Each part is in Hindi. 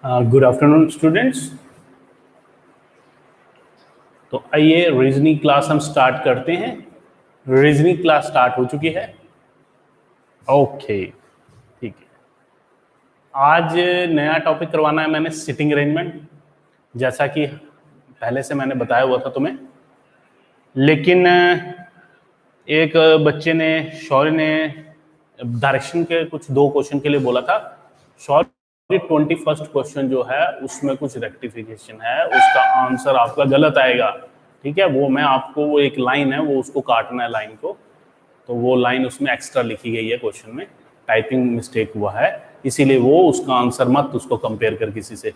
Good afternoon students. तो आइए रीजनिंग क्लास हम स्टार्ट करते हैं। रीजनिंग क्लास स्टार्ट हो चुकी है। ओके, ठीक है। आज नया टॉपिक करवाना है मैंने, सिटिंग अरेंजमेंट, जैसा कि पहले से मैंने बताया हुआ था तुम्हें। लेकिन एक बच्चे ने, शौर्य ने डायरेक्शन के कुछ 2 क्वेश्चन के लिए बोला था। शौर्य 21st क्वेश्चन जो है उसमें कुछ रेक्टिफिकेशन है, उसका आंसर आपका गलत आएगा। ठीक है, वो मैं आपको, वो एक लाइन है, वो उसको काटना है लाइन को, तो वो लाइन उसमें एक्स्ट्रा लिखी गई है क्वेश्चन में, टाइपिंग मिस्टेक हुआ है, इसीलिए वो उसका आंसर मत उसको कंपेयर कर किसी से।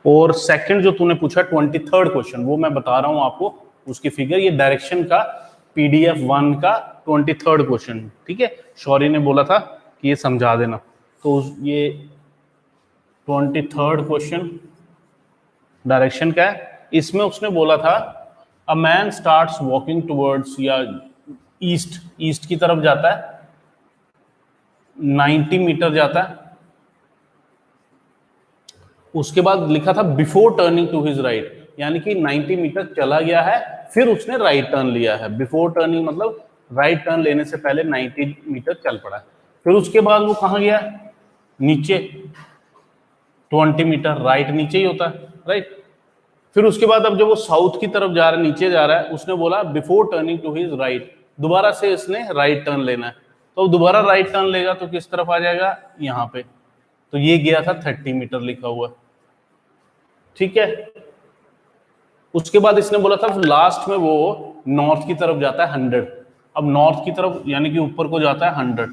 और सेकंड जो तूने पूछा 23rd क्वेश्चन, वो मैं बता रहा हूं आपको उसकी फिगर, ये डायरेक्शन का PDF 1 का 23rd क्वेश्चन। ठीक है, शौर्य ने बोला था कि ये समझा देना, तो ये 23rd क्वेश्चन डायरेक्शन का है। इसमें उसने बोला था a man starts walking towards, या ईस्ट की तरफ जाता है, 90 मीटर जाता है। उसके बाद लिखा था before turning to his right, यानी कि 90 मीटर चला गया है, फिर उसने राइट टर्न लिया है। बिफोर टर्निंग मतलब राइट टर्न लेने से पहले 90 मीटर चल पड़ा है। फिर उसके बाद वो कहाँ गया? नीचे 20 मीटर, राइट नीचे ही होता है, राइट। फिर उसके बाद अब जब वो साउथ की तरफ जा रहा है, नीचे जा रहा है, उसने बोला before turning to his right, दोबारा से इसने राइट टर्न लेना है। तो दोबारा राइट टर्न लेगा तो किस तरफ आ जाएगा? यहाँ पे। तो ये गया था 30 मीटर लिखा हुआ। ठीक है, उसके बाद इसने बोला था लास्ट में वो नॉर्थ की तरफ जाता है 100। अब नॉर्थ की तरफ यानी कि ऊपर को जाता है 100,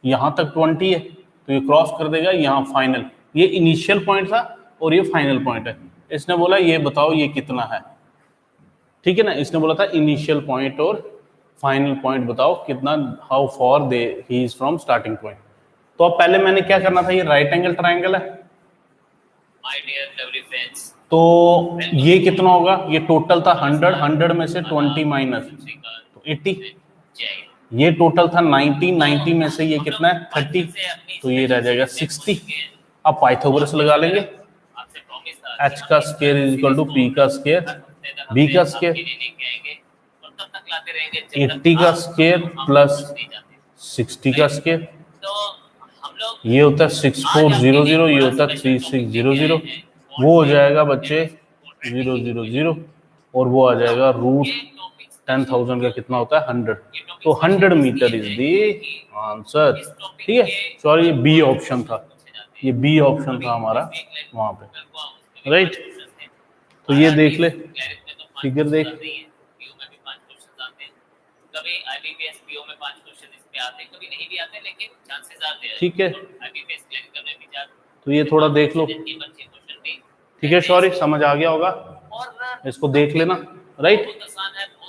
यहां तक 20 है, तो ये क्रॉस कर देगा यहाँ फाइनल। ये इनिशियल पॉइंट था और ये फाइनल पॉइंट है। इसने बोला ये बताओ ये कितना है। ठीक है ना, इसने बोला था इनिशियल पॉइंट और फाइनल पॉइंट बताओ कितना, how for they he is from starting point. तो अब पहले मैंने क्या करना था, ये राइट एंगल ट्राइंगल है माय डियर लवली फ्रेंड्स, तो ये कितना होगा? ये टोटल था 100 में से 20 माइनस तो 80। ये टोटल था 90 में से ये कितना है? 30, तो ये रह जाएगा 60। अब पाइथागोरस लगा लेंगे, h का square is equal to p का स्क्वायर, b का स्क्वायर, 80 का स्क्वायर प्लस 60 का स्क्वायर, ये होता है 6400, ये होता है 3600, वो हो जाएगा बच्चे 000, और वो आ जाएगा रूट 10,000 का कितना होता है? 100। तो 100 मीटर इज द आंसर। ठीक है, सॉरी ये बी ऑप्शन था, ये बी ऑप्शन था हमारा वहां पे, राइट। तो ये देख ले, फिगर देख, ठीक है, तो ये थोड़ा देख लो। ठीक है शौर्य, समझ आ गया होगा, इसको देख लेना, राइट,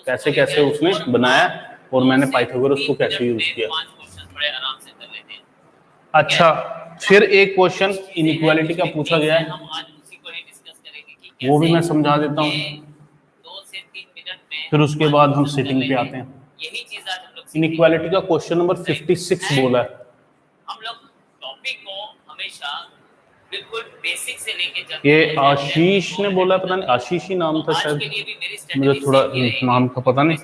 कैसे कैसे उसने बनाया और मैंने पाइथागोरस को कैसे यूज किया। अच्छा, फिर एक क्वेश्चन इनइक्वालिटी का पूछा गया है, वो भी मैं समझा देता हूँ, फिर उसके बाद हम सिटिंग पे आते हैं। इनइक्वालिटी का क्वेश्चन नंबर 56 बोला है। हम लोग टॉपिक को हमेशा बिल्कुल बेसिक से लेके चलते हैं। ये आशीष ने बोला, पता नहीं आशीष ही नाम था शायद, मुझे थोड़ा नाम का पता नहीं,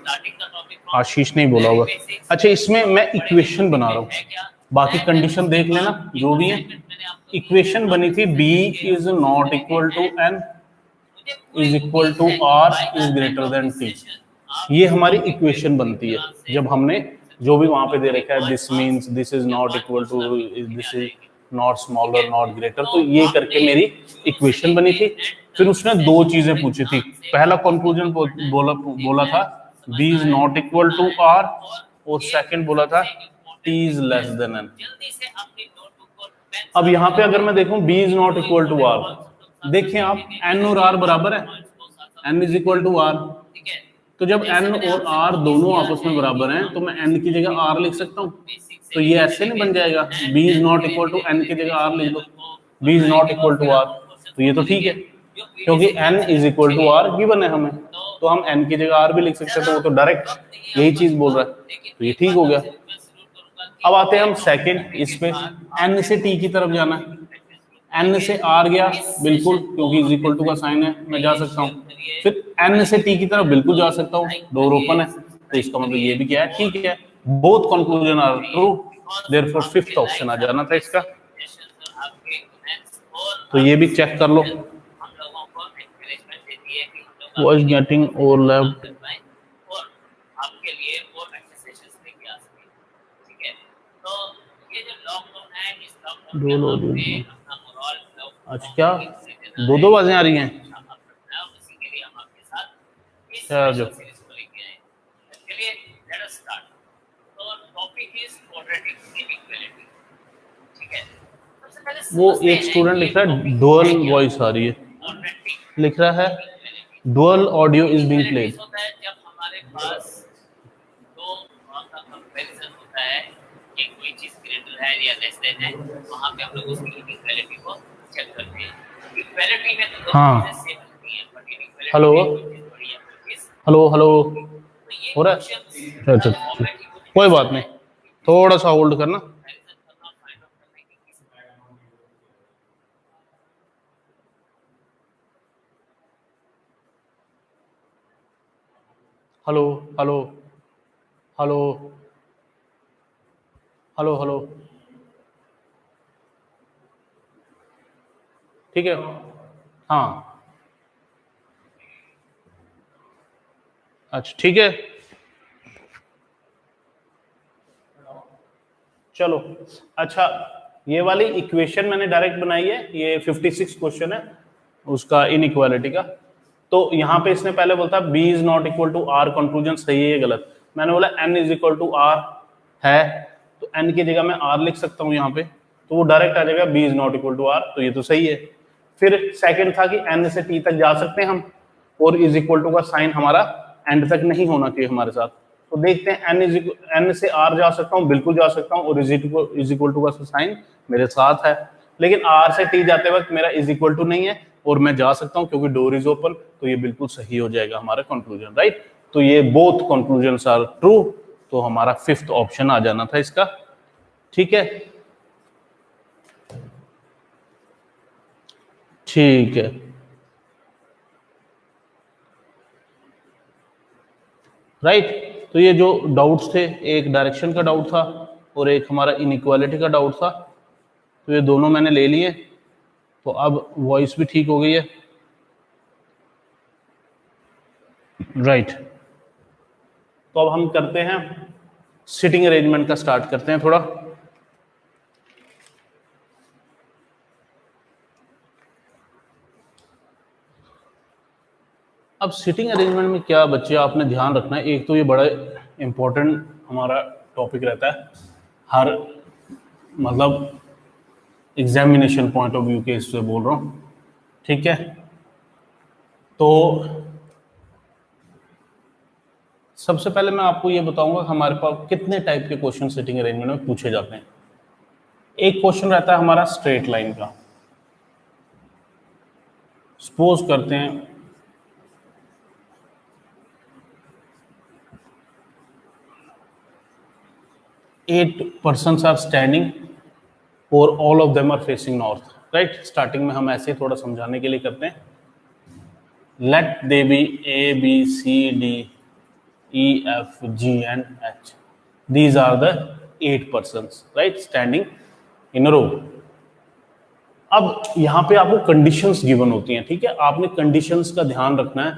आशीष ने ही बोला होगा। अच्छा, इसमें मैं इक्वेशन बना रहा हूँ, बाकी कंडीशन देख लेना जो भी है। इक्वेशन बनी थी b is not equal to n is equal to r is greater than t। ये हमारी इक्वेशन बनती है जब हमने जो भी वहां पे दे रखा है, this means this is not equal to, this is not smaller not greater, तो ये करके मेरी इक्वेशन बनी थी। फिर उसने 2 चीजें पूछी थी। पहला कंक्लूजन बोला था b is not equal to r, और सेकंड बोला था t is less than n। अब यहाँ पे अगर मैं देखूं b is not equal to r, देखें आप n और r बराबर है, n is equal to r, तो जब n और r दोनों आपस में बराबर हैं तो मैं n की जगह r लिख सकता हूँ। तो ये ऐसे नहीं बन जाएगा, b is not equal to n की जगह r लिख दो, b is not equal to r, तो ये तो ठीक है, क्योंकि n is equal to r given है हमें, तो हम n की जगह r भी लिख सकते हैं, तो वो तो डायरेक्ट यही चीज बोल रहा है, तो ये ठीक हो गया। अब आते हैं हम सेकंड, इस पे n से t की तरफ जाना है, एन से आर गया बिल्कुल, क्योंकि इज इक्वल टू का साइन है, मैं जा सकता हूँ। फिर एन से टी की तरफ बिल्कुल जा सकता हूँ, डोर ओपन है, तो इसका मतलब ये भी क्या है, ठीक है। Both conclusion are true, therefore fifth option आ जाना था इसका। तो ये भी चेक कर लो। वॉइस गेटिंग ओवरलैप्ड, दो अच्छा क्या दो आवाजें आ रही हैं? क्या जो वो एक स्टूडेंट लिख रहा है डुअल वॉइस आ रही है, लिख रहा है dual audio is being played. हाँ हेलो हेलो हेलो हो रहा है? अच्छा कोई बात नहीं, थोड़ा सा होल्ड करना। Hello hello hello hello hello, ठीक है हाँ अच्छा ठीक है चलो। अच्छा ये वाली इक्वेशन मैंने डायरेक्ट बनाई है, ये 56 क्वेश्चन है उसका इनइक्वालिटी का। तो यहाँ पे इसने पहले बोलता B is not equal to R, conclusion सही है या गलत? मैंने बोला N is equal to R है, तो एन की जगह मैं आर लिख सकता हूँ यहाँ पे, तो वो डायरेक्ट आ जाएगा B is not equal to R, तो ये तो सही है। फिर सेकंड था कि एन से टी तक जा सकते हैं हम, और इज इक्वल टू का साइन हमारा एंड तक नहीं होना चाहिए हमारे साथ। तो देखते हैं एन से आर जा सकता हूँ, बिल्कुल जा सकता हूँ, और इज इक्वल टू का साइन मेरे साथ है। लेकिन आर से टी जाते वक्त मेरा इज इक्वल टू नहीं है, और मैं जा सकता हूं क्योंकि डोर इज ओपन, तो ये बिल्कुल सही हो जाएगा हमारा कंक्लूजन, राइट। तो ये बोथ कंक्लूजन्स आर ट्रू, तो हमारा फिफ्थ ऑप्शन आ जाना था इसका, ठीक है ठीक है। राइट, तो ये जो डाउट्स थे, एक डायरेक्शन का डाउट था और एक हमारा इनइक्वालिटी का डाउट था, तो ये दोनों मैंने ले लिए। तो अब वॉइस भी ठीक हो गई है, राइट। तो अब हम करते हैं सिटिंग अरेंजमेंट का, स्टार्ट करते हैं थोड़ा। अब सिटिंग अरेंजमेंट में क्या बच्चे आपने ध्यान रखना है, एक तो ये बड़ा इंपॉर्टेंट हमारा टॉपिक रहता है हर, मतलब एग्जामिनेशन पॉइंट ऑफ व्यू के इससे बोल रहा हूँ, ठीक है। तो सबसे पहले मैं आपको ये बताऊंगा हमारे पास कितने टाइप के क्वेश्चन सिटिंग अरेंजमेंट में पूछे जाते हैं। एक क्वेश्चन रहता है हमारा स्ट्रेट लाइन का। सपोज करते हैं 8 persons आर स्टैंडिंग और all of them are facing north, right. Starting में हम ऐसे थोड़ा समझाने के लिए करते हैं। Let they be A B C D E F G and H, these are the 8 persons, right, standing in row. अब यहां पे आपको कंडीशंस गिवन होती हैं, ठीक है, आपने कंडीशंस का ध्यान रखना है।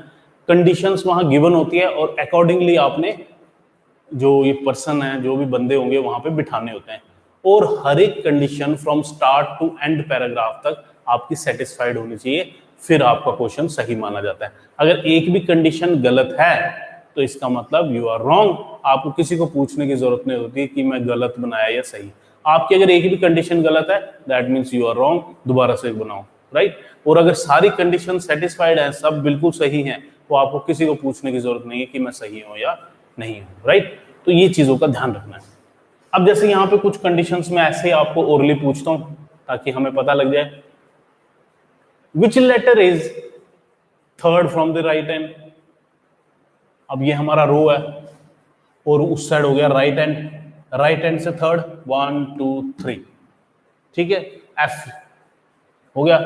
कंडीशंस वहां गिवन होती है और अकॉर्डिंगली आपने जो ये पर्सन है, जो भी बंदे होंगे वहां पे बिठाने होते हैं, और हर एक condition from start to end paragraph तक आपकी सेटिस्फाइड होनी चाहिए, फिर आपका क्वेश्चन सही माना जाता है। अगर एक भी कंडीशन गलत है तो इसका मतलब यू आर रॉन्ग, आपको किसी को पूछने की जरूरत नहीं होती कि मैं गलत बनाया या सही। आपकी अगर एक भी कंडीशन गलत है that means you are wrong, दोबारा से बनाओ, राइट। और अगर सारी कंडीशन सेटिस्फाइड है, सब बिल्कुल सही है, तो आपको किसी को पूछने की जरूरत नहीं है कि मैं सही हूं या नहीं हूं, राइट। तो ये चीजों का ध्यान रखना है। अब जैसे यहाँ पे कुछ कंडीशंस में ऐसे आपको ओरली पूछता हूं ताकि हमें पता लग जाए। Which letter is third from the right hand? अब ये हमारा रो है और उस साइड हो गया राइट हैंड, राइट हैंड से थर्ड 1 2 3, ठीक है, एफ। हो गया।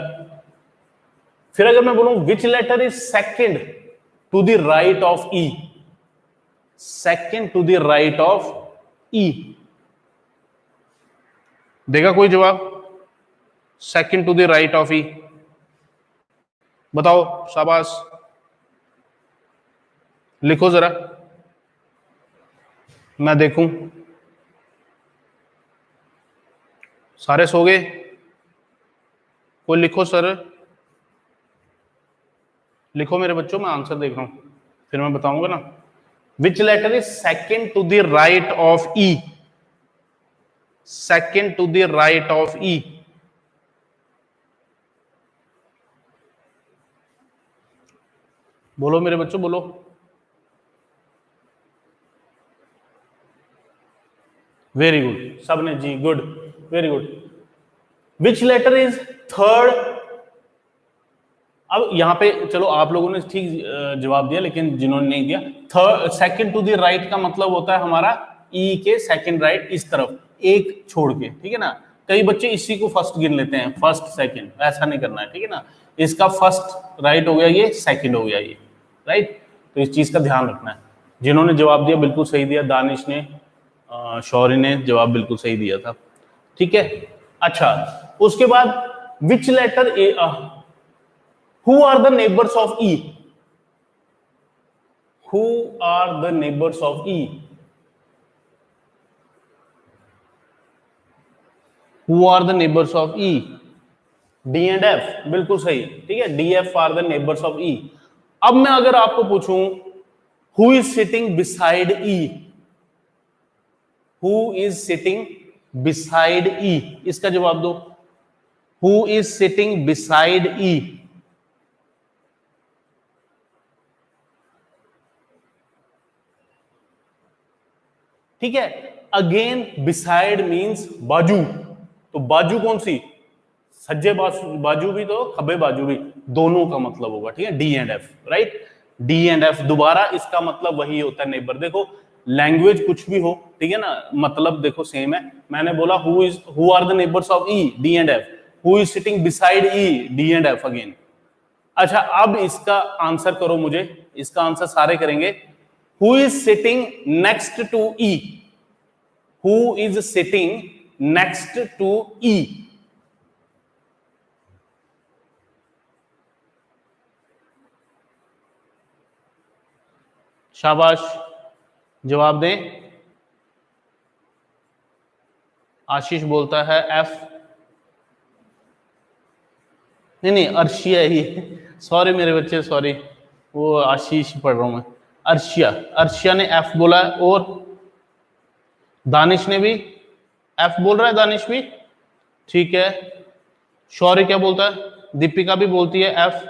फिर अगर मैं बोलूं which letter is second to the right of E, second to the right of E, देगा कोई जवाब? Second to the right of E, बताओ, शाबाश, लिखो जरा, मैं देखूं। सारे सो गए? कोई लिखो सर, लिखो मेरे बच्चों, मैं आंसर देख रहा हूं, फिर मैं बताऊंगा ना। Which letter is second to the right of E, second to the right of E, बोलो मेरे बच्चों, बोलो। वेरी गुड, सबने G, good, very good. Which letter is third? अब यहां पे चलो आप लोगों ने ठीक जवाब दिया, लेकिन जिन्होंने नहीं दिया, third second to the right का मतलब होता है हमारा ई के सेकंड राइट इस तरफ, एक छोड़ के, ठीक है ना। कई बच्चे इसी को फर्स्ट गिन लेते हैं, फर्स्ट सेकंड, ऐसा नहीं करना है, ठीक है ना। इसका फर्स्ट राइट हो गया, ये सेकंड हो गया ये, राइट। तो इस चीज का ध्यान रखना है। जिन्होंने जवाब दिया बिल्कुल सही दिया, दानिश ने, शौर्य ने जवाब बिल्कुल सही दिया था, ठीक है। अच्छा, उसके बाद which letter A, who are the neighbors of E? Who are the neighbors of E? Who are the neighbors of E? D and F, बिल्कुल सही, ठीक है, D, F are the neighbors of E। अब मैं अगर आपको पूछूं who is sitting beside E? Who is sitting beside E? इसका जवाब दो। Who is sitting beside E? ठीक है, अगेन बिसाइड मींस बाजू, तो बाजू कौन सी? सज्जे बाजू भी तो खब्बे बाजू भी, दोनों का मतलब होगा, ठीक है, D and F, right. D and F, दोबारा इसका मतलब वही होता है नेबर। देखो लैंग्वेज कुछ भी हो, ठीक है ना, मतलब देखो सेम है। मैंने बोला who are the neighbours of E, D and F, who is sitting beside E, D and F again. अच्छा, अब इसका आंसर करो मुझे, इसका आंसर सारे करेंगे। Who is sitting next to E? Who is sitting next to E? शाबाश, जवाब दें। आशीष बोलता है F। नहीं, अर्शिया ही, सॉरी मेरे बच्चे, सॉरी, वो आशीष पढ़ रहा हूं मैं। अर्शिया ने एफ बोला है, और दानिश ने भी एफ बोल रहा है, दानिश भी, ठीक है। शौर्य क्या बोलता है? दीपिका भी बोलती है एफ,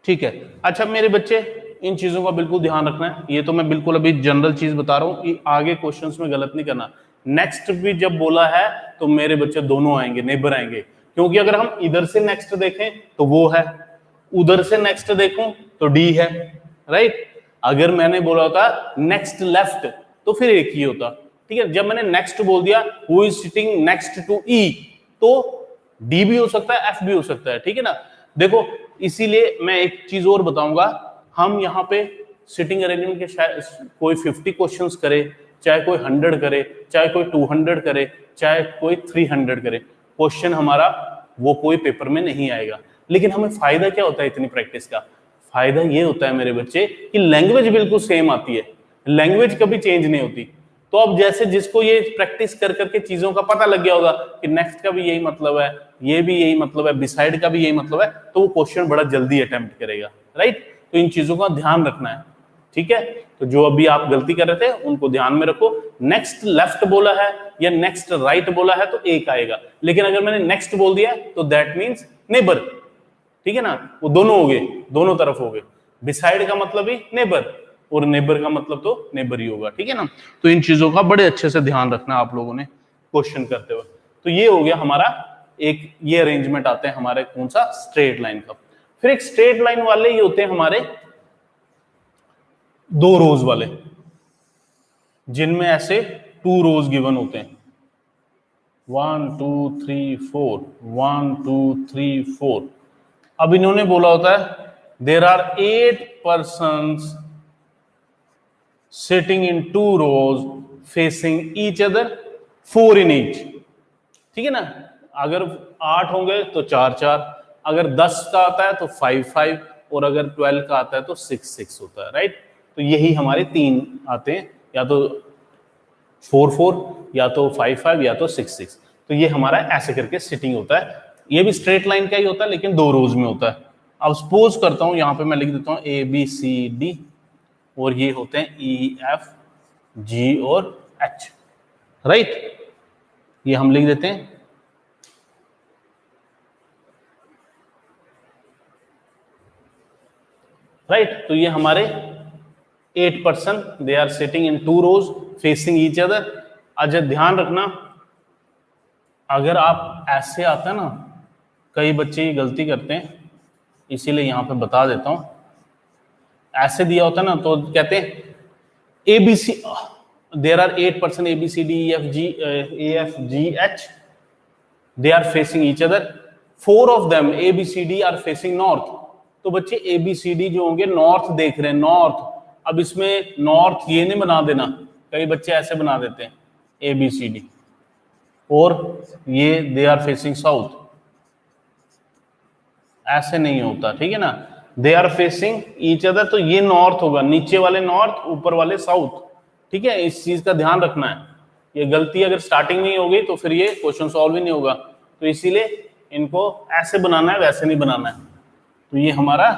ठीक है। अच्छा मेरे बच्चे, इन चीजों का बिल्कुल ध्यान रखना है। ये तो मैं बिल्कुल अभी जनरल चीज बता रहा हूं, आगे क्वेश्चंस में गलत नहीं करना। नेक्स्ट भी जब बोला है तो मेरे बच्चे दोनों आएंगे, नेबर आएंगे, क्योंकि अगर हम इधर से नेक्स्ट देखें तो वो है, उधर से नेक्स्ट देखूं तो डी है, राइट। अगर मैंने बोला होता नेक्स्ट लेफ्ट तो फिर एक ही होता, ठीक है। जब मैंने नेक्स्ट बोल दिया, who is sitting next to E, तो डी भी हो सकता है, एफ भी हो सकता है, ठीक है ना। देखो इसीलिए मैं एक चीज और बताऊंगा, हम यहाँ पे सिटिंग अरेंजमेंट के शायद कोई 50 क्वेश्चंस करे, चाहे कोई 100 करे, चाहे कोई 200 करे, चाहे कोई 300 करे, क्वेश्चन हमारा वो कोई पेपर में नहीं आएगा। लेकिन हमें फायदा क्या होता है इतनी प्रैक्टिस का? फायदा ये होता है मेरे बच्चे कि लैंग्वेज बिल्कुल सेम आती है, लैंग्वेज कभी चेंज नहीं होती। तो अब जैसे जिसको ये प्रैक्टिस कर करके चीजों का पता लग गया होगा कि नेक्स्ट का भी यही मतलब है, ये भी यही मतलब है, बिसाइड का भी यही मतलब है, तो वो क्वेश्चन बड़ा जल्दी अटेम्प्ट करेगा, राइट। तो इन चीजों का ध्यान रखना है, ठीक है। तो जो अभी आप गलती कर रहे थे उनको ध्यान में रखो। नेक्स्ट लेफ्ट बोला है या नेक्स्ट राइट बोला है तो एक आएगा, लेकिन अगर मैंने नेक्स्ट बोल दिया तो दैट मीन्स नेबर, ठीक है ना, वो दोनों हो गए, दोनों तरफ हो गए। बिसाइड का मतलब ही नेबर, और नेबर का मतलब तो नेबर ही होगा, ठीक है ना। तो इन चीजों का बड़े अच्छे से ध्यान रखना आप लोगों ने क्वेश्चन करते हुए। तो ये हो गया हमारा एक, ये अरेंजमेंट आते हैं हमारे कौन सा, स्ट्रेट लाइन का। फिर एक स्ट्रेट लाइन वाले ये होते हैं हमारे 2 रोज वाले, जिनमें ऐसे 2 रोज गिवन होते हैं, 1 2 3 4, 1 2 3 4। अब इन्होंने बोला होता है देर are 8 persons sitting in 2 rows facing each other, 4 in each। ठीक है ना, अगर 8 होंगे तो 4 4, अगर 10 का आता है तो 5 5, और अगर 12 का आता है तो 6 6 होता है, राइट। तो यही हमारे 3 आते हैं, या तो 4 4, या तो 5 5, या तो 6 6। तो ये हमारा ऐसे करके सिटिंग होता है। ये भी स्ट्रेट लाइन का ही होता है लेकिन 2 रोज में होता है। अब सपोज करता हूं, यहां पे मैं लिख देता हूं ए बी सी डी, और ये होते हैं ई एफ जी और एच, राइट। ये हम लिख देते हैं। राइट, तो ये हमारे 8 person, they are sitting in 2 rows facing each other. अच्छा ध्यान रखना, अगर आप ऐसे आता है ना, कई बच्चे ये गलती करते हैं, इसीलिए यहां पे बता देता हूं। ऐसे दिया होता है ना तो कहते हैं A B C, there are 8 person A B C D E F G H, they are facing each other, 4 of them A B C D are facing north. तो बच्चे ए बी सी डी जो होंगे नॉर्थ देख रहे हैं, नॉर्थ। अब इसमें नॉर्थ ये नहीं बना देना, कई बच्चे ऐसे बना देते हैं ए बी सी डी, और ये दे आर फेसिंग साउथ। ऐसे नहीं होता, ठीक है ना। They are facing each other, तो ये नॉर्थ होगा, नीचे वाले नॉर्थ, ऊपर वाले साउथ। ठीक है, इस चीज का ध्यान रखना है। ये गलती अगर स्टार्टिंग में ही हो गई तो फिर ये क्वेश्चन सॉल्व ही नहीं होगा। तो इसीलिए इनको ऐसे बनाना है, वैसे नहीं बनाना है। तो ये हमारा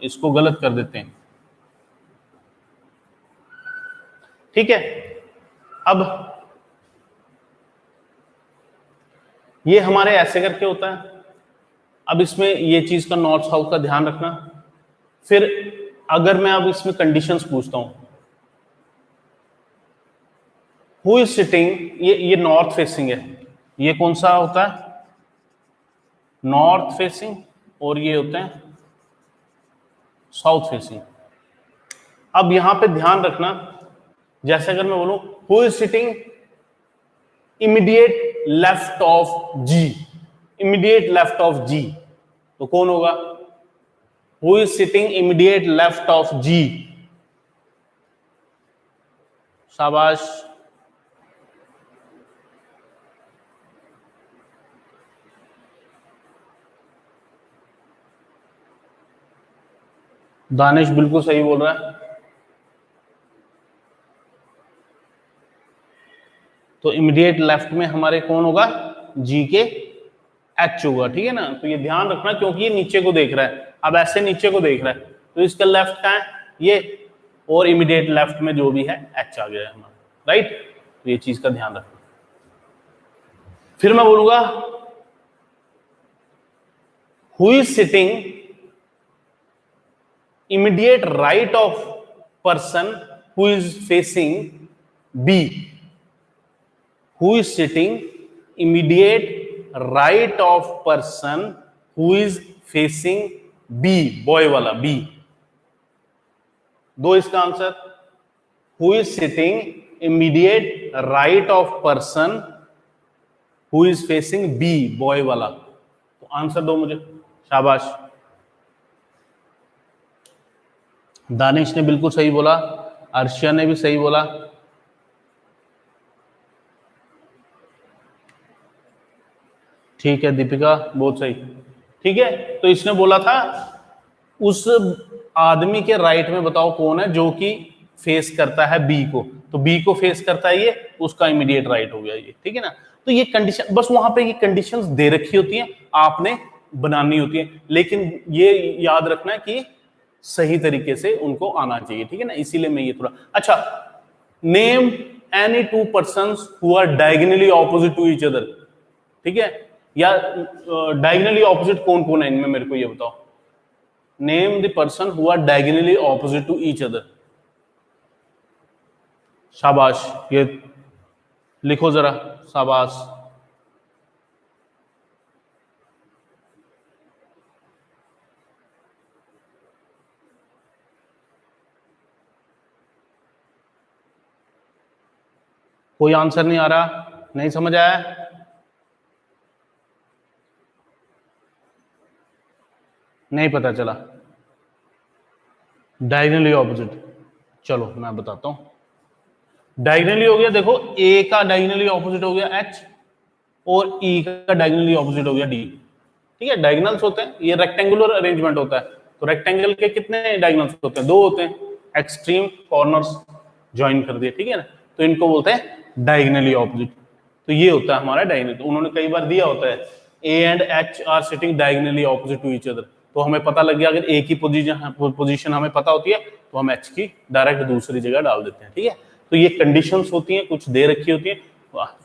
इसको गलत कर देते हैं। ठीक है, अब ये हमारे ऐसे करके होता है। अब इसमें ये चीज का नॉर्थ साउथ का ध्यान रखना। फिर अगर मैं अब इसमें कंडीशंस पूछता हूं, हु इज सिटिंग, ये नॉर्थ फेसिंग है, ये कौन सा होता है, नॉर्थ फेसिंग, और ये होते हैं साउथ फेसिंग। अब यहां पे ध्यान रखना, जैसे अगर मैं बोलूं who is sitting immediate left of G, immediate left of G, तो कौन होगा, who is sitting immediate left of G. शाबाश। दानिश बिल्कुल सही बोल रहा है। तो इमीडिएट लेफ्ट में हमारे कौन होगा, जी के एच होगा। ठीक है ना, तो ये ध्यान रखना क्योंकि ये नीचे को देख रहा है। अब ऐसे नीचे को देख रहा है तो इसका लेफ्ट कहां है, ये, और इमीडिएट लेफ्ट में जो भी है एच आ गया है हमारा, राइट। तो ये चीज का ध्यान रखना। फिर मैं बोलूंगा who is sitting immediate right of person who is facing B, who is sitting immediate right of person who is facing B, boy वाला बी। दो इसका answer, who is sitting immediate right of person who is facing B, boy वाला। तो आंसर दो मुझे, शाबाश। दानिश ने बिल्कुल सही बोला, अर्शिया ने भी सही बोला। ठीक है दीपिका, बहुत सही। ठीक है, तो इसने बोला था उस आदमी के राइट में बताओ कौन है जो कि फेस करता है बी को, तो बी को फेस करता है ये, उसका इमीडिएट राइट हो गया ये। ठीक है ना, तो ये कंडीशन, बस वहां पे ये कंडीशंस दे रखी होती हैं, आपने बनानी होती है, लेकिन ये याद रखना कि सही तरीके से उनको आना चाहिए। ठीक है ना, इसीलिए मैं ये थोड़ा अच्छा, name any two persons who are diagonally opposite to each other. ठीक है, या डायगोनली ऑपोजिट कौन कौन है इनमें, मेरे को ये बताओ। Name the person who are diagonally opposite to each other. शाबाश, ये लिखो जरा, शाबाश। कोई आंसर नहीं आ रहा, नहीं समझ आया। नहीं पता चला, डायगनली ऑपोजिट। चलो मैं बताता हूं। डायगनली हो गया, देखो ए का डायगनली ऑपोजिट हो गया एच, और ई का डायगनली ऑपोजिट हो गया डी। ठीक है, डायगनल्स होते हैं, ये रेक्टेंगुलर अरेंजमेंट होता है, तो रेक्टेंगल के कितने डायगनल्स होते हैं? 2 होते हैं, एक्सट्रीम कॉर्नर्स ज्वाइन कर दिए, ठीक है ना, तो इनको बोलते हैं डायगनली ऑपोजिट। तो ये होता है हमारा डायगनल। तो उन्होंने कई बार दिया होता है A and H are sitting diagonally opposite to each other, तो हमें पता लग गया अगर ए की पोजीशन हमें पता होती है तो हम एच की डायरेक्ट दूसरी जगह डाल देते हैं। ठीक है, तो ये कंडीशंस होती हैं, कुछ दे रखी होती है,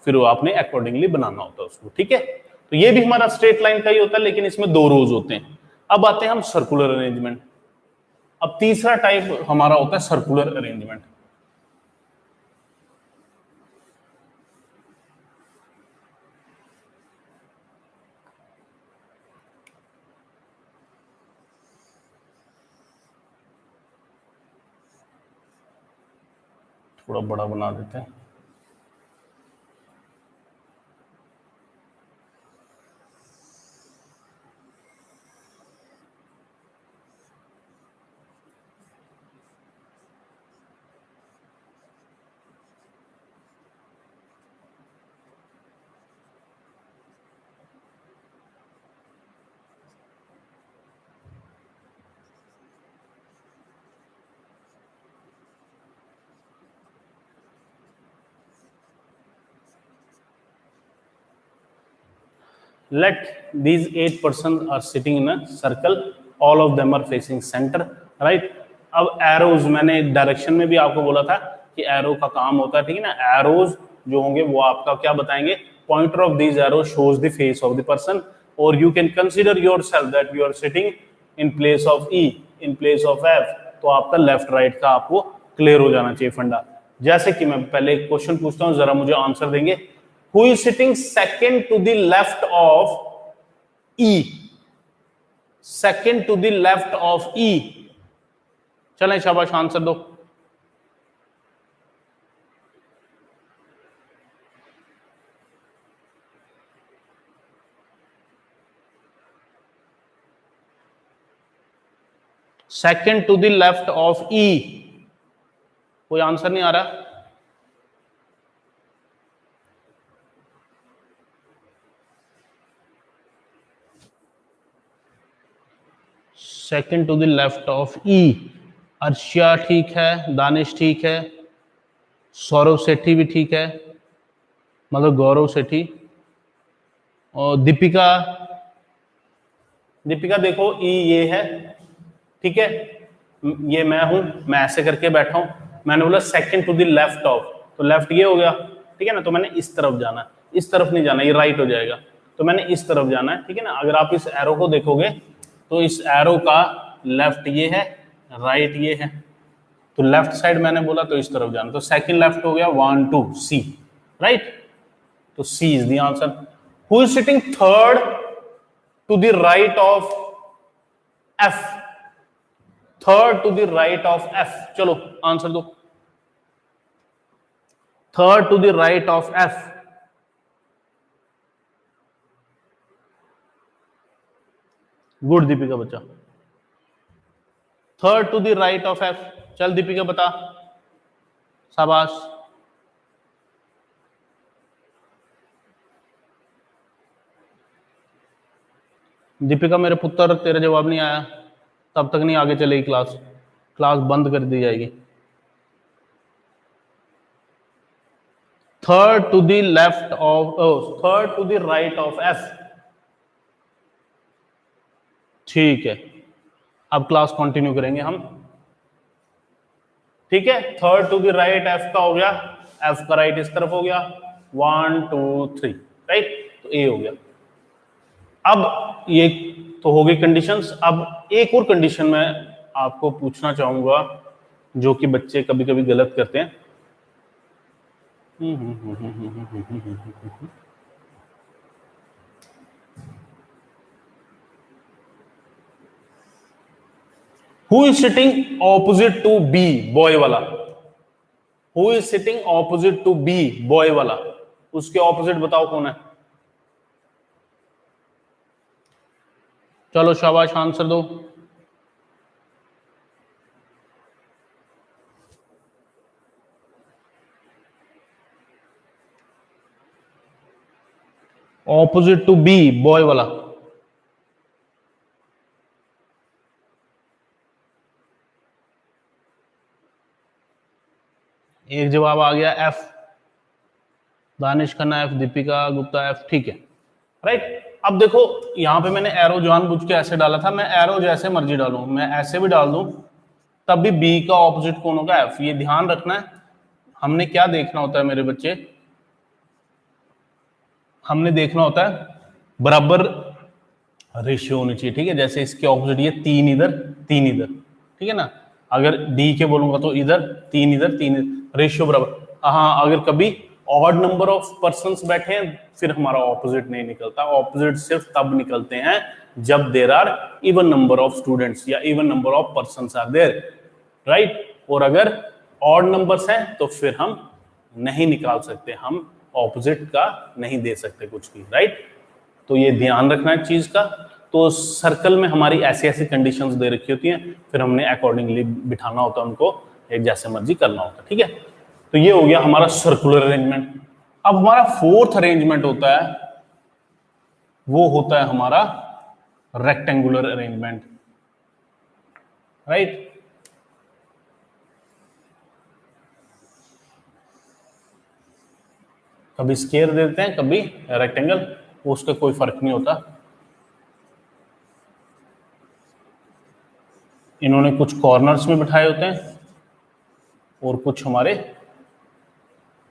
फिर वो आपने अकॉर्डिंगली बनाना होता है उसको। ठीक है, तो ये भी हमारा स्ट्रेट लाइन का ही होता है, लेकिन इसमें 2 रोज होते हैं। अब आते हैं हम सर्कुलर अरेंजमेंट। अब तीसरा टाइप हमारा होता है सर्कुलर अरेंजमेंट। थोड़ा बड़ा बना देते हैं। Let these 8 persons are sitting in a circle, all of them are facing center, right? अब एरोज, मैंने डायरेक्शन में भी आपको बोला था कि एरो का काम होता है, ठीक है ना, एरोज जो होंगे वो आपका क्या बताएंगे, pointer of these arrow shows the face of the person, और you can consider yourself that you are sitting in place of E, in place of F, तो आपका लेफ्ट राइट का आपको क्लियर हो जाना चाहिए फंडा। जैसे कि मैं पहले एक क्वेश्चन पूछता हूं, जरा मुझे आंसर देंगे। Who is sitting second to the left of E? Second to the left of E. चलें, शाबाश, आंसर दो। Second to the left of E, कोई आंसर नहीं आ रहा। Second to the left of E, Arshia ठीक है, दानिश ठीक है, सौरव सेठी भी ठीक है, मतलब गौरव सेठी, और दीपिका, दीपिका देखो ई ये है, ठीक है, ये मैं हूं, मैं ऐसे करके बैठा हूं, मैंने बोला second to the left of, तो लेफ्ट ये हो गया, ठीक है ना, तो मैंने इस तरफ जाना है, इस तरफ नहीं जाना, ये राइट हो जाएगा, तो मैंने इस तरफ जाना है, ठीक है ना। अगर आप इस एरो को देखोगे तो इस एरो का लेफ्ट ये है, राइट ये है, तो लेफ्ट साइड मैंने बोला तो इस तरफ जाना, तो सेकंड लेफ्ट हो गया 1 2 सी, राइट, तो C is the answer. Who is sitting third to the right of F, third to the right of F, चलो आंसर दो। Third to the right of F, good Deepika बच्चा, third to the right of F, चल दीपिका बता, शाबाश। दीपिका मेरे पुत्र, तेरा जवाब नहीं आया, तब तक नहीं आगे चलेगी क्लास, क्लास बंद कर दी जाएगी। Third to the left of, third to the right of F, ठीक है, अब क्लास कंटिन्यू करेंगे हम, ठीक है। Third to the right F का हो गया, एफ का राइट इस तरफ हो गया, 1 2 3, राइट, तो ए हो गया। अब ये तो हो गई कंडीशंस। अब एक और कंडीशन मैं आपको पूछना चाहूंगा जो कि बच्चे कभी कभी गलत करते हैं। Who is sitting opposite to B, boy वाला? Who is sitting opposite to B, boy वाला? उसके ऑपोजिट बताओ कौन है? चलो शाबाश, आंसर दो। ऑपोजिट टू बी, बॉय वाला। एक जवाब आ गया F, Danish Khanna F, Deepika Gupta F, ठीक है राइट। अब देखो यहां पे मैंने एरो जानबूझ के ऐसे डाला था, मैं एरो जैसे मर्जी डालूं, मैं ऐसे भी डाल दूं तब भी बी का ऑपोजिट कौन होगा, एफ। ये ध्यान रखना है। हमने क्या देखना होता है मेरे बच्चे, हमने देखना होता है बराबर रेशियो होनी चाहिए, ठीक है। जैसे इसके ऑपोजिट ये 3 इधर 3 इधर, ठीक है ना। अगर डी के बोलूंगा तो इधर 3 इधर 3, रेशियो बराबर। हाँ, अगर कभी ऑड नंबर ऑफ पर्सन्स बैठे हैं फिर हमारा ऑपोजिट नहीं निकलता। ऑपोजिट सिर्फ तब निकलते हैं जब there are even number of students या even number of persons are there, right. और अगर ऑड नंबर्स हैं तो फिर हम नहीं निकाल सकते, हम ऑपोजिट का नहीं दे सकते कुछ भी, राइट। तो ये ध्यान रखना है चीज का। तो सर्कल में हमारी ऐसी ऐसी कंडीशंस दे रखी होती हैं, फिर हमने अकॉर्डिंगली बिठाना होता है उनको, एक जैसे मर्जी करना होता है, ठीक है। तो ये हो गया हमारा सर्कुलर अरेंजमेंट। अब हमारा फोर्थ अरेंजमेंट होता है, वो होता है हमारा रेक्टेंगुलर अरेंजमेंट, राइट। कभी स्क्वायर देते हैं कभी रेक्टेंगल, उसका कोई फर्क नहीं होता। इन्होंने कुछ कॉर्नर्स में बिठाए होते हैं और कुछ हमारे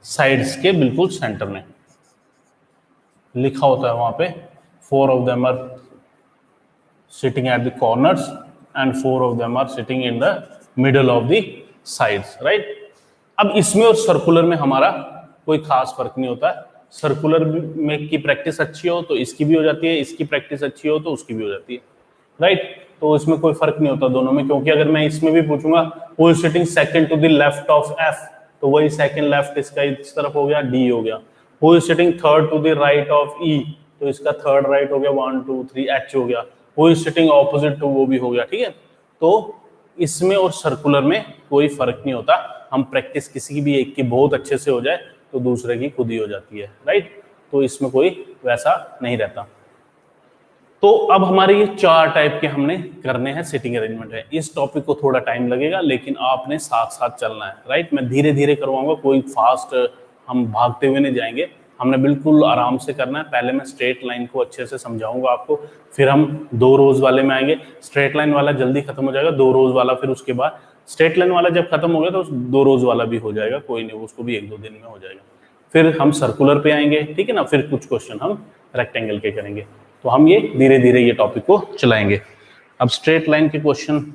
साइड्स के बिल्कुल सेंटर में लिखा होता है वहां पे 4 of them are sitting at the corners and 4 of them are sitting in the middle of the sides, right। अब इसमें और सर्कुलर में हमारा कोई खास फर्क नहीं होता है। सर्कुलर में की प्रैक्टिस अच्छी हो तो इसकी भी हो जाती है, इसकी प्रैक्टिस अच्छी हो तो उसकी भी हो जाती है, राइट। तो इसमें कोई फर्क नहीं होता दोनों में, क्योंकि अगर मैं इसमें भी पूछूंगा who is sitting second to the left of F, तो वही सेकंड लेफ्ट इसका इस तरफ हो गया, डी हो गया। Who is sitting third to the right of E, तो इसका थर्ड राइट हो गया, 1 2 3 एच हो गया। Who is sitting opposite to, वो भी हो गया, ठीक है। तो इसमें और सर्कुलर में कोई फर्क नहीं होता। हम प्रैक्टिस किसी भी एक की बहुत अच्छे से हो जाए तो दूसरे की खुद ही हो जाती है, राइट। तो इसमें कोई वैसा नहीं रहता। तो अब हमारे ये 4 टाइप के हमने करने हैं सिटिंग अरेंजमेंट है। इस टॉपिक को थोड़ा टाइम लगेगा लेकिन आपने साथ साथ चलना है, राइट। मैं धीरे धीरे करवाऊंगा, कोई फास्ट हम भागते हुए नहीं जाएंगे, हमने बिल्कुल आराम से करना है। पहले मैं स्ट्रेट लाइन को अच्छे से समझाऊंगा आपको, फिर हम 2 रोज वाले में आएंगे। स्ट्रेट लाइन वाला जल्दी खत्म हो जाएगा, 2 रोज वाला फिर उसके बाद। स्ट्रेट लाइन वाला जब खत्म हो गया तो 2 रोज वाला भी हो जाएगा, कोई नहीं, उसको भी 1-2 दिन में हो जाएगा। फिर हम सर्कुलर पे आएंगे, ठीक है ना। फिर कुछ क्वेश्चन हम रेक्टेंगल के करेंगे। तो हम ये धीरे धीरे ये टॉपिक को चलाएंगे। अब स्ट्रेट लाइन के क्वेश्चन,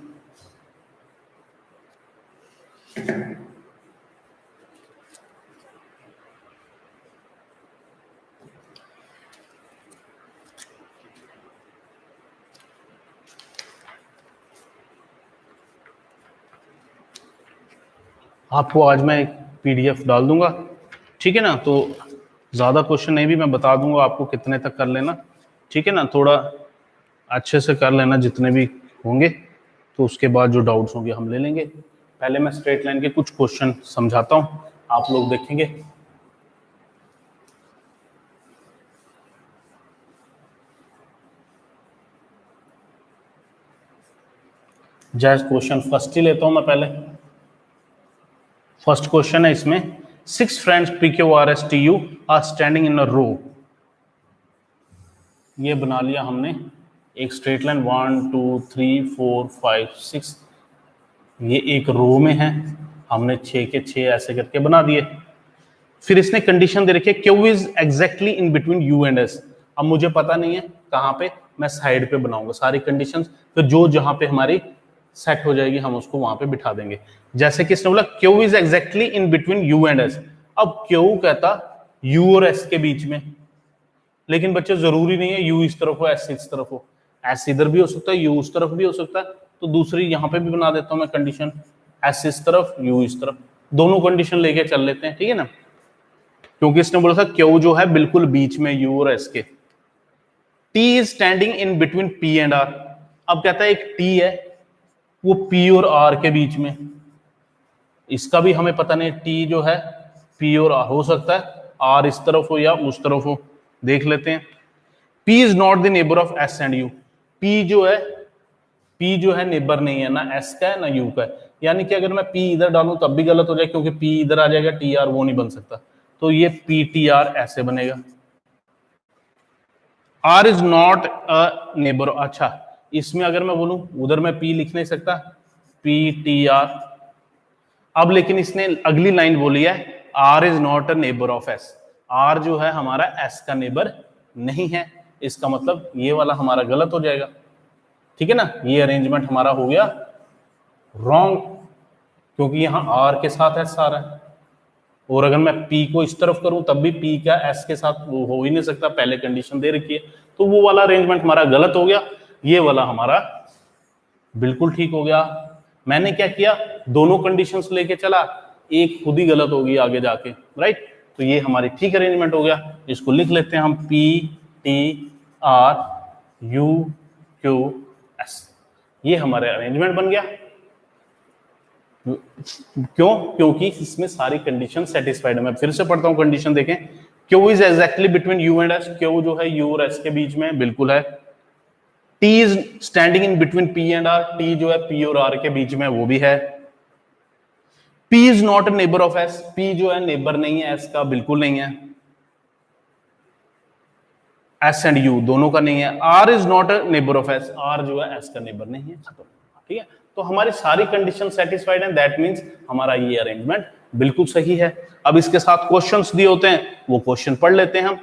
आपको आज मैं एक पीडीएफ डाल दूंगा, ठीक है ना। तो ज़्यादा क्वेश्चन नहीं भी मैं बता दूंगा आपको कितने तक कर लेना, ठीक है ना। थोड़ा अच्छे से कर लेना जितने भी होंगे, तो उसके बाद जो डाउट्स होंगे हम ले लेंगे। पहले मैं स्ट्रेट लाइन के कुछ क्वेश्चन समझाता हूँ, आप लोग देखेंगे। जैसे क्वेश्चन फर्स्ट ही लेता हूँ मैं पहले। फर्स्ट क्वेश्चन है इसमें, 6 friends PQRSTU are standing in a row. ये बना लिया हमने एक स्ट्रेट लाइन, 1 2 3 4 5 6, ये एक रो में है, हमने 6 के 6 ऐसे करके बना दिए। फिर इसने कंडीशन दे रखी है Q is exactly in between U and S। अब मुझे पता नहीं है कहाँ पे, मैं साइड पे बनाऊंगा सारी कंडीशंस, फिर जो जहां पे हमारी सेट हो जाएगी हम उसको वहां पे बिठा देंगे। जैसे कि इसने बोला Q is exactly in between U and S। अब Q कहता U और S के बीच में, लेकिन बच्चे जरूरी नहीं है U इस तरफ हो S इस तरफ हो, S इधर भी हो सकता है U उस तरफ भी हो सकता है। तो दूसरी यहाँ पे भी बना देता हूँ मैं कंडीशन, S इस तरफ U इस तरफ, दोनों कंडीशन लेके चल लेते हैं, ठीक है ना। क्योंकि इसने बोला था Q जो है बिल्कुल बीच में U और S के, T is standing in between P and R. अब कहता है एक टी है वो पी और आर के बीच में, इसका भी हमें पता नहीं, टी जो है पी और आर हो सकता है आर इस तरफ हो या उस तरफ हो, देख लेते हैं। P is not the neighbour of S and U। P जो है नेबर नहीं है, ना S का है ना U का है, यानी कि अगर मैं P इधर डालूं तब भी गलत हो जाए क्योंकि P इधर आ जाएगा, TR वो नहीं बन सकता, तो ये PTR ऐसे बनेगा। R is not a neighbour. अच्छा, इसमें अगर मैं बोलूं उधर मैं P लिख नहीं सकता, PTR। अब लेकिन इसने अगली लाइन बोली है R is not a neighbour of S। R जो है हमारा S का नेबर नहीं है, इसका मतलब ये वाला हमारा गलत हो जाएगा, ठीक है ना। ये अरेंजमेंट हमारा हो गया रॉन्ग, क्योंकि यहां R के साथ S आ रहा है, और अगर मैं P को इस तरफ करूं तब भी P का S के साथ वो हो ही नहीं सकता, पहले कंडीशन दे रखी है, तो वो वाला अरेंजमेंट हमारा गलत हो गया, ये वाला हमारा बिल्कुल ठीक हो गया। मैंने क्या किया, दोनों कंडीशंस लेके चला, एक खुद ही गलत होगी आगे जाके, राइट। तो ये हमारी ठीक अरेंजमेंट हो गया, इसको लिख लेते हैं हम PTRUQS, ये हमारे अरेंजमेंट बन गया। क्यों? क्योंकि इसमें सारी कंडीशन सेटिस्फाइड है। मैं फिर से पढ़ता हूं कंडीशन देखें। Q is exactly between U and S। Q जो है U और S के बीच में बिल्कुल है। T is standing in between P and R। T जो है P और R के बीच में वो भी है। P is not a neighbour of S। P जो है नेबर नहीं है S का, बिल्कुल नहीं है। S एंड U दोनों का नहीं है। R is not a neighbour of S। R जो है S का नेबर नहीं है, खत्म, ठीक है। तो हमारी सारी कंडीशन सेटिस्फाइड है, दैट मींस हमारा ये अरेंजमेंट बिल्कुल सही है। अब इसके साथ क्वेश्चंस दिए होते हैं, वो क्वेश्चन पढ़ लेते हैं हम।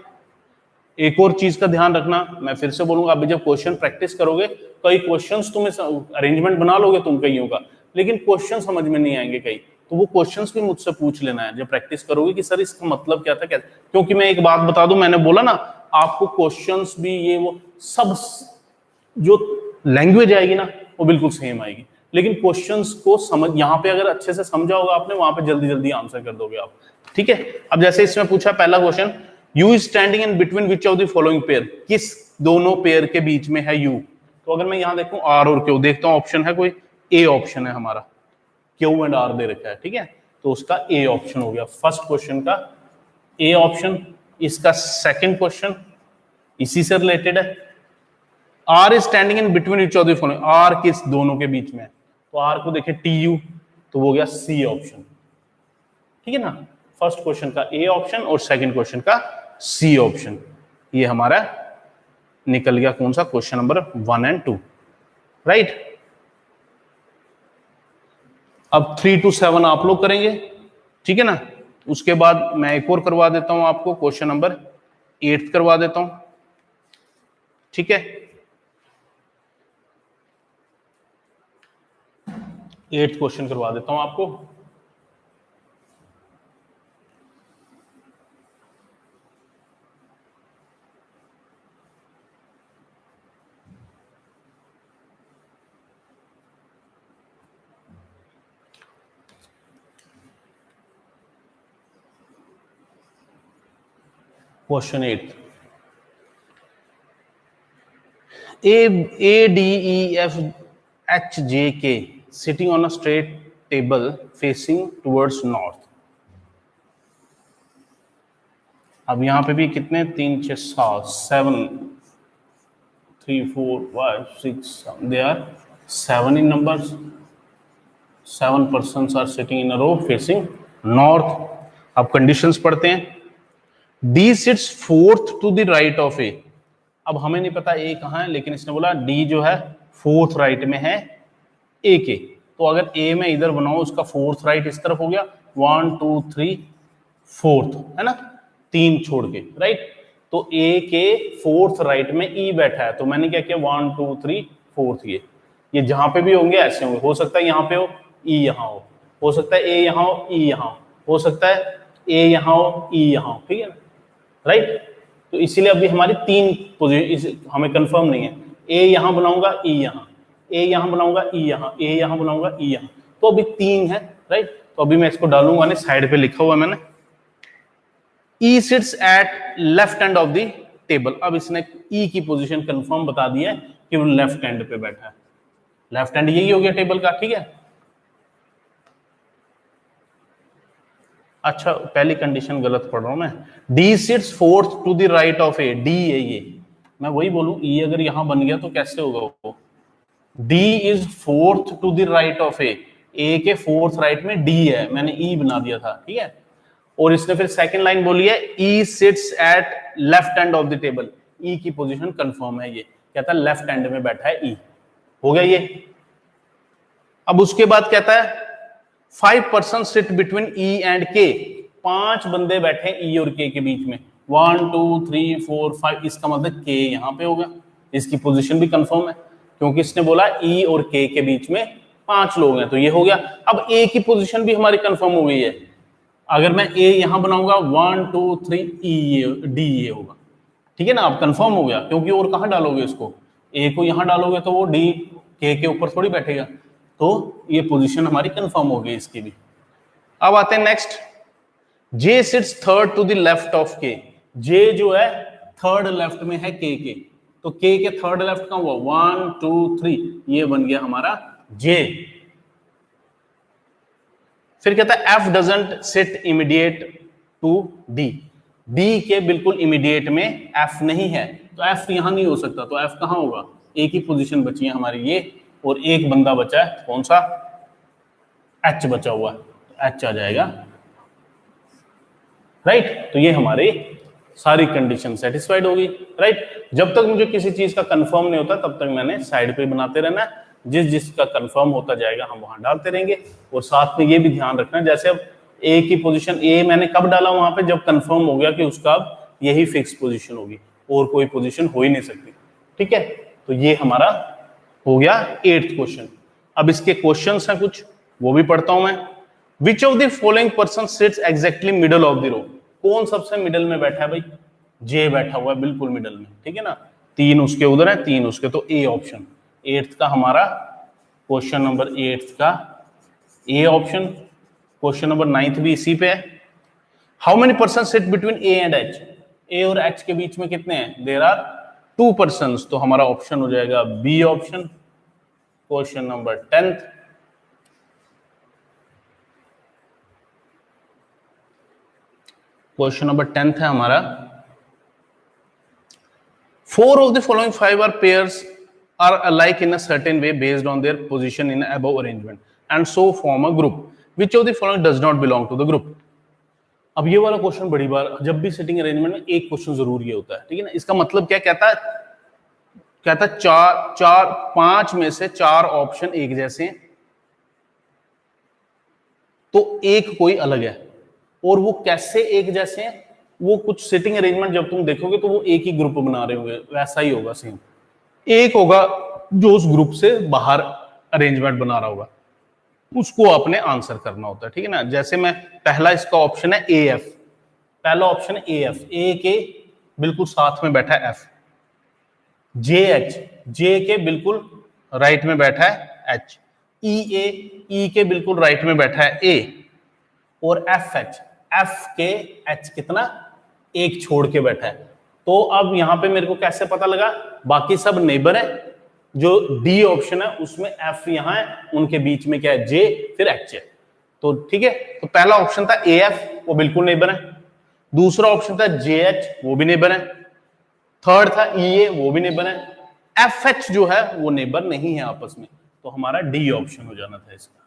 एक और चीज का ध्यान रखना, मैं फिर से बोलूंगा, अभी जब क्वेश्चन प्रैक्टिस करोगे कई क्वेश्चंस तुम्हें अरेंजमेंट बना लोगे तुम कईयों का, लेकिन क्वेश्चन समझ में नहीं आएंगे कई, तो वो क्वेश्चंस भी मुझसे पूछ लेना है जब प्रैक्टिस करोगे कि सर इसका मतलब क्या था, क्या, क्योंकि मैं एक बात बता दूं, मैंने बोला ना आपको क्वेश्चंस भी ये वो सब जो लैंग्वेज आएगी ना वो बिल्कुल सेम आएगी, लेकिन क्वेश्चंस को समझ यहाँ पे अगर अच्छे से समझा होगा आपने, वहां पे जल्दी जल्दी आंसर कर दोगे आप, ठीक है। अब जैसे इसमें पूछा पहला question, U is standing in between which of the following pair. किस दोनों पेयर के बीच में है U? तो अगर मैं यहां देखूं R और Q, देखता हूं ऑप्शन है कोई, A ऑप्शन है हमारा, Q एंड R दे रखा है, ठीक है, तो उसका A ऑप्शन हो गया फर्स्ट क्वेश्चन का A ऑप्शन। इसका सेकंड क्वेश्चन इसी से रिलेटेड है, R is standing in between which of the following. R किस दोनों के बीच में है, तो R को देखें TU, तो वो हो गया C ऑप्शन, ठीक है ना। फर्स्ट क्वेश्चन का A ऑप्शन और सेकंड क्वेश्चन का C ऑप्शन, ये हमारा निकल गया कौन सा, क्वेश्चन नंबर 1 एंड 2, राइट। अब 3 to 7 आप लोग करेंगे, ठीक है ना। उसके बाद मैं एक और करवा देता हूं आपको, क्वेश्चन नंबर 8 करवा देता हूं, ठीक है। 8 क्वेश्चन करवा देता हूं आपको। Question 8. A, D, E, F, H, J, K sitting on a straight table facing towards north. अब यहां पे भी कितने, 3, 6, 7, 3, 4, 5, 6, they are 7 in numbers. 7 persons are sitting in a row facing north. अब कंडीशंस पढ़ते हैं। D sits fourth to the right of A. अब हमें नहीं पता A कहाँ है, लेकिन इसने बोला D जो है फोर्थ राइट में है A के, तो अगर A में इधर बनाओ उसका फोर्थ राइट इस तरफ हो गया, 1, 2, 3 फोर्थ, है ना, 3 छोड़ के, राइट। तो A के फोर्थ राइट में E बैठा है, तो मैंने क्या किया, 1, 2, 3 फोर्थ, ये जहां पे भी होंगे ऐसे होंगे, हो सकता है यहाँ पे हो E यहाँ हो सकता है A यहाँ हो E यहाँ हो सकता है A यहाँ हो E यहाँ हो, ठीक है, राइट। तो इसीलिए अभी हमारी 3 पोजीशन हमें कंफर्म नहीं है, A यहाँ बनाऊंगा E यहाँ, A यहाँ बनाऊंगा E यहाँ, A यहाँ बनाऊंगा E यहाँ, तो अभी 3 है, राइट। तो अभी मैं इसको डालूंगा ना, साइड पे लिखा हुआ है मैंने, E sits at left end of the table. अब इसने ई की पोजीशन कंफर्म बता दी है कि वो लेफ्ट हैंड पे बैठा है, लेफ्ट हैंड यही हो गया टेबल का, ठीक है। अच्छा, पहली कंडीशन गलत पढ़ रहा हूं मैं, D sits fourth to the right of A, D है ये, मैं वही बोलूं ई अगर यहां बन गया तो कैसे होगा वो, D is fourth to the right of A के फोर्थ राइट में डी है, मैंने ई बना दिया था, ठीक है। और इसने फिर सेकंड लाइन बोली है E sits at left hand of the table, E की पोजीशन कंफर्म है, ये कहता है लेफ्ट हैंड में बैठा है ई, हो गया ये। अब उसके बाद कहता है 5 person sit between E and के, 5 बंदे बैठे ई और के के बीच में, 1 2 3 4 5, इसका मतलब के यहां पे होगा, इसकी पोजीशन भी कंफर्म है क्योंकि इसने बोला ई और के बीच में 5 लोग हैं, तो ये हो गया। अब ए की पोजीशन भी हमारी कंफर्म हो गई है, अगर मैं ए यहां बनाऊंगा 1 2 3 ई डी ये होगा, ठीक है ना, अब कंफर्म हो गया, क्योंकि और कहां डालोगे इसको, ए को यहां डालोगे तो वो डी के ऊपर थोड़ी बैठेगा, तो ये पोजीशन हमारी कंफर्म हो गई इसकी भी। अब आते हैं next, J sits third to the left of K, J जो है थर्ड लेफ्ट में है के, तो के थर्ड लेफ्ट का हुआ 1 2 3, ये बन गया हमारा जे। फिर कहता है F doesn't sit immediate to D, D के बिल्कुल इमीडिएट में एफ नहीं है, तो एफ यहां नहीं हो सकता, तो एफ कहां होगा, ए की पोजीशन बची है हमारी ये, और एक बंदा बचा है कौन सा, एच बचा हुआ है, तो एच आ जाएगा, राइट। तो ये हमारी सारी कंडीशन सेटिस्फाइड होगी, राइट। जब तक मुझे किसी चीज का कंफर्म नहीं होता तब तक मैंने साइड पे बनाते रहना है, जिस जिसका कंफर्म होता जाएगा हम वहां डालते रहेंगे। और साथ में ये भी ध्यान रखना, जैसे अब ए की पोजीशन, ए मैंने कब डाला वहां पे, जब कंफर्म हो गया कि उसका अब यही फिक्स पोजीशन होगी और कोई पोजीशन हो ही नहीं सकती, ठीक है। तो ये हमारा हो गया 8th क्वेश्चन। अब इसके क्वेश्चंस हैं कुछ, वो भी पढ़ता हूं मैं। Which of the following person sits exactly middle of the row, कौन सबसे मिडल में बैठा है भाई, जे बैठा हुआ है बिल्कुल मिडल में, ठीक है ना, 3 उसके उधर है 3 उसके, तो ए ऑप्शन 8th का हमारा, क्वेश्चन नंबर 8th का A option. Question number 9th भी इसी पे है। How many person sit between A and H, A और एच के बीच में कितने हैं, देयर आर 2 पर्सन्स, तो हमारा ऑप्शन हो जाएगा B option. Question number 10th, question number 10th है हमारा, 4 of the following 5 are pairs are alike in a certain way based on their position in above arrangement and so form a group. Which of the following does not belong to the group? अब ये वाला क्वेश्चन बड़ी बार, जब भी सिटिंग अरेंजमेंट में एक क्वेश्चन जरूर ये होता है, ठीक है ना। इसका मतलब क्या कहता है, कहता है 5 में से 4 ऑप्शन एक जैसे हैं, तो एक कोई अलग है, और वो कैसे एक जैसे हैं, वो कुछ सिटिंग अरेंजमेंट जब तुम देखोगे तो वो एक ही ग्रुप बना रहे होंगे, वैसा ही होगा सेम, एक होगा जो उस ग्रुप से बाहर अरेंजमेंट बना रहा होगा, उसको आपने आंसर करना होता है, ठीक है ना। जैसे मैं, पहला इसका ऑप्शन है ए एफ, पहला ऑप्शन है ए एफ, ए के बिल्कुल साथ में बैठा है एफ, जे एच, जे के बिल्कुल राइट में बैठा है एच, ई ए, ई के बिल्कुल राइट में बैठा है ए, और एफ एच, एफ के एच कितना, एक छोड़ के बैठा है। तो अब यहां पे मेरे को कैसे पता लगा, बाकी सब नेबर है, जो डी ऑप्शन है उसमें एफ यहां है, उनके बीच में क्या है, जे फिर एच है, तो ठीक है। तो पहला ऑप्शन था ए एफ, वो बिल्कुल नेबर है, दूसरा ऑप्शन था जे एच, वो भी नेबर है, थर्ड था ई ए, वो भी नेबर है, एफ एच जो है वो नेबर नहीं है आपस में, तो हमारा डी ऑप्शन हो जाना था इसका,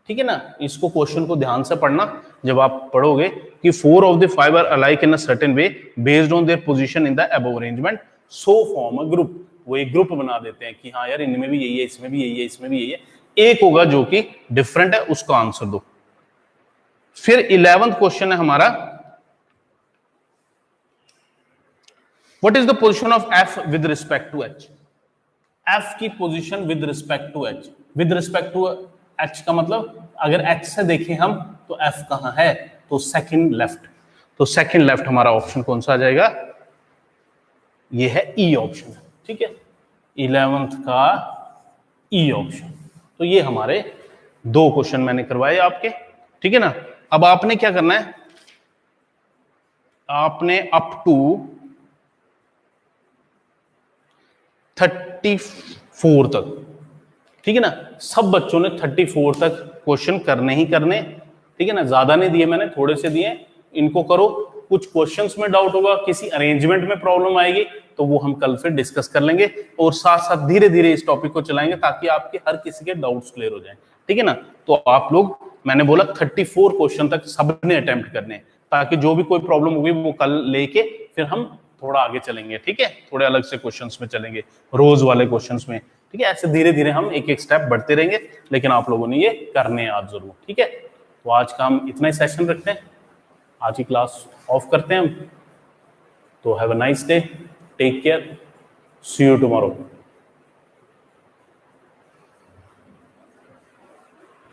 ठीक है ना। इसको क्वेश्चन को ध्यान से पढ़ना, जब आप पढ़ोगे कि 4 of the 5 are alike in a certain way based on their position in the above arrangement so form a group, वो एक ग्रुप बना देते हैं कि हाँ यार इनमें भी यही है, इसमें भी यही है, इसमें भी यही है, एक होगा जो कि डिफरेंट है, उसका आंसर दो। फिर 11th क्वेश्चन है हमारा, what is the position of F with respect to H, F की position with respect to H, with respect to H का मतलब अगर एच से देखें हम तो एफ कहां है, तो सेकंड लेफ्ट, तो सेकंड लेफ्ट हमारा ऑप्शन कौन सा आ जाएगा, ये है ई ऑप्शन, ठीक है, 11th का ई ऑप्शन। तो ये हमारे 2 क्वेश्चन मैंने करवाए आपके, ठीक है ना। अब आपने क्या करना है, आपने अप टू 34 तक, ठीक है ना। सब बच्चों ने 34 तक क्वेश्चन करने ही करने, ठीक है ना, ज्यादा नहीं दिए मैंने, थोड़े से दिए, इनको करो। कुछ क्वेश्चंस में डाउट होगा, किसी अरेंजमेंट में प्रॉब्लम आएगी तो वो हम कल फिर डिस्कस कर लेंगे, और साथ साथ धीरे धीरे इस टॉपिक को चलाएंगे ताकि आपके हर किसी के डाउट्स क्लियर हो जाएं, ठीक है ना। तो आप लोग, मैंने बोला 34 क्वेश्चन तक सबने अटेम्प्ट करने हैं, ताकि जो भी कोई प्रॉब्लम होगी वो कल लेके फिर हम थोड़ा आगे चलेंगे, ठीक है, थोड़े अलग से क्वेश्चंस में चलेंगे, रोज वाले क्वेश्चंस में, ठीक है। ऐसे धीरे धीरे हम एक एक स्टेप बढ़ते रहेंगे, लेकिन आप लोगों ने ये करने हैं आज जरूर, ठीक है। तो आज का हम इतना ही सेशन रखते हैं, आज की क्लास ऑफ करते हैं हम। तो have a nice day, take care, see you tomorrow.